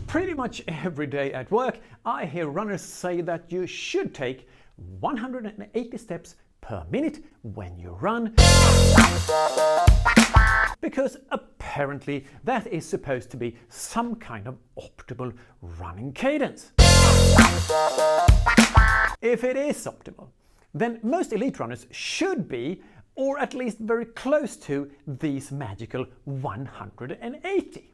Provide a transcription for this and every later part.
Pretty much every day at work, I hear runners say that you should take 180 steps per minute when you run, because apparently that is supposed to be some kind of optimal running cadence. If it is optimal, then most elite runners should be, or at least very close to, these magical 180.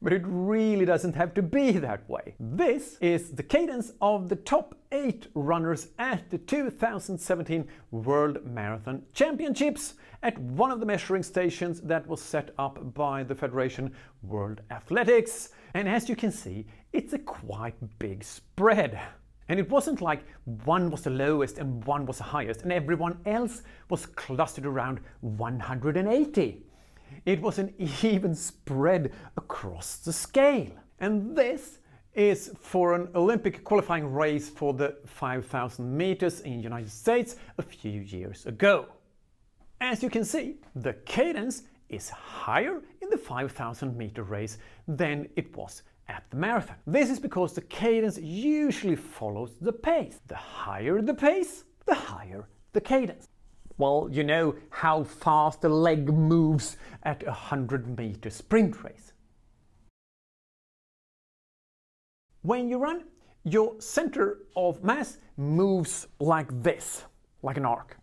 But it really doesn't have to be that way. This is the cadence of the top 8 runners at the 2017 World Marathon Championships at one of the measuring stations that was set up by the Federation World Athletics. And as you can see, it's a quite big spread. And it wasn't like one was the lowest and one was the highest and everyone else was clustered around 180. It was an even spread across the scale. And this is for an Olympic qualifying race for the 5,000 meters in the United States a few years ago. As you can see, the cadence is higher in the 5,000 meter race than it was at the marathon. This is because the cadence usually follows the pace. The higher the pace, the higher the cadence. Well, you know how fast a leg moves at a 100-meter sprint race. When you run, your center of mass moves like this, like an arc.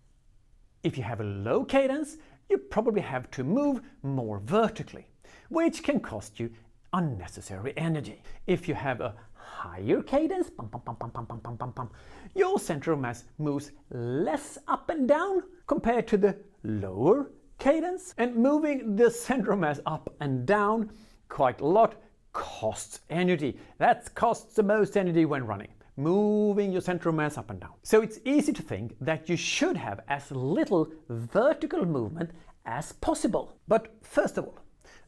If you have a low cadence, you probably have to move more vertically, which can cost you unnecessary energy. If you have a higher cadence, your center of mass moves less up and down compared to the lower cadence. And moving the center of mass up and down quite a lot costs energy. That costs the most energy when running, moving your center of mass up and down. So it's easy to think that you should have as little vertical movement as possible. But first of all,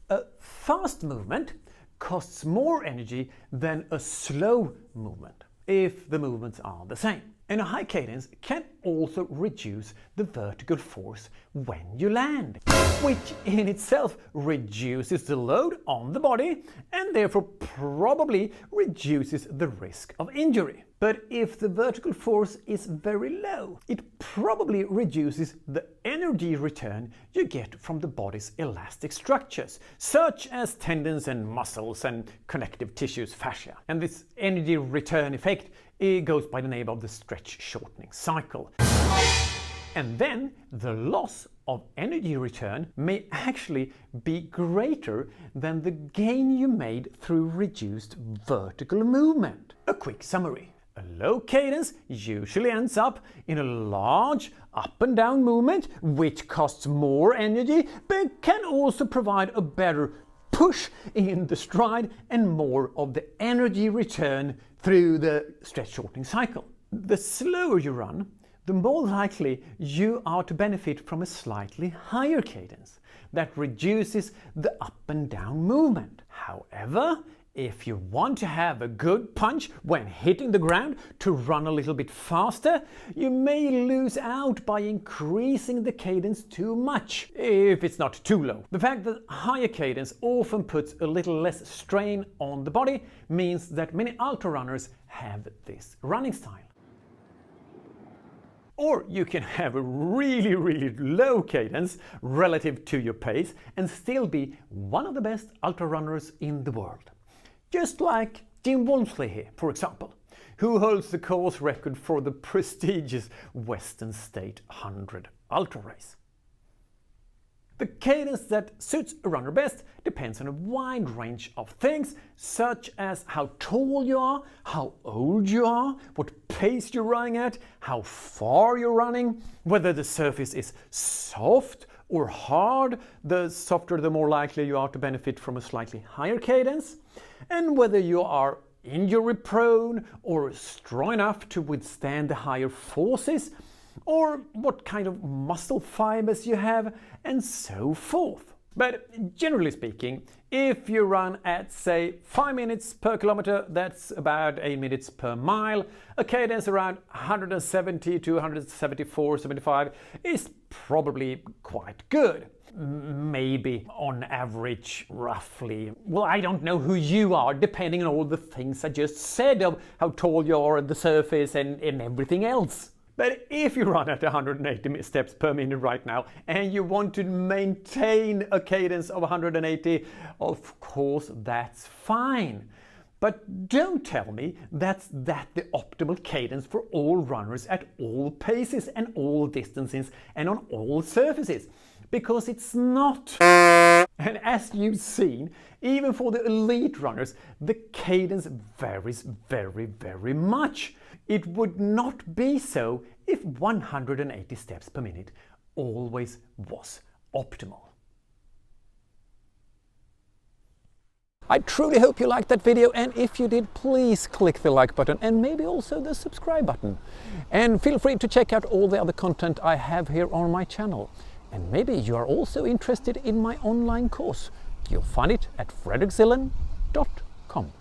a fast movement costs more energy than a slow movement, if the movements are the same. And a high cadence can also reduce the vertical force when you land, which in itself reduces the load on the body and therefore probably reduces the risk of injury. But if the vertical force is very low, it probably reduces the energy return you get from the body's elastic structures, such as tendons and muscles and connective tissues, fascia. And this energy return effect, it goes by the name of the stretch shortening cycle. And then the loss of energy return may actually be greater than the gain you made through reduced vertical movement. A quick summary. A low cadence usually ends up in a large up and down movement, which costs more energy, but can also provide a better push in the stride and more of the energy return through the stretch shortening cycle. The slower you run, the more likely you are to benefit from a slightly higher cadence that reduces the up and down movement. However, if you want to have a good punch when hitting the ground to run a little bit faster, you may lose out by increasing the cadence too much, if it's not too low. The fact that higher cadence often puts a little less strain on the body means that many ultra runners have this running style. Or you can have a really low cadence relative to your pace and still be one of the best ultra runners in the world. Just like Jim Walmsley here, for example, who holds the course record for the prestigious Western State 100 ultra race. The cadence that suits a runner best depends on a wide range of things, such as how tall you are, how old you are, what pace you're running at, how far you're running, whether the surface is soft or hard. The softer, the more likely you are to benefit from a slightly higher cadence, and whether you are injury prone or strong enough to withstand the higher forces, or what kind of muscle fibers you have, and so forth. But generally speaking, if you run at, say, 5 minutes per kilometer, that's about 8 minutes per mile, a cadence around 170 to 174, 75 is probably quite good. maybe on average, roughly. Well, I don't know who you are, depending on all the things I just said of how tall you are at the surface and everything else. But if you run at 180 steps per minute right now and you want to maintain a cadence of 180, of course that's fine. But don't tell me that's the optimal cadence for all runners at all paces and all distances and on all surfaces, because it's not. And as you've seen, even for the elite runners, the cadence varies very, very much. It would not be so if 180 steps per minute always was optimal. I truly hope you liked that video, and if you did, please click the like button and maybe also the subscribe button. And feel free to check out all the other content I have here on my channel. And maybe you are also interested in my online course. You'll find it at fredrikzillén.com.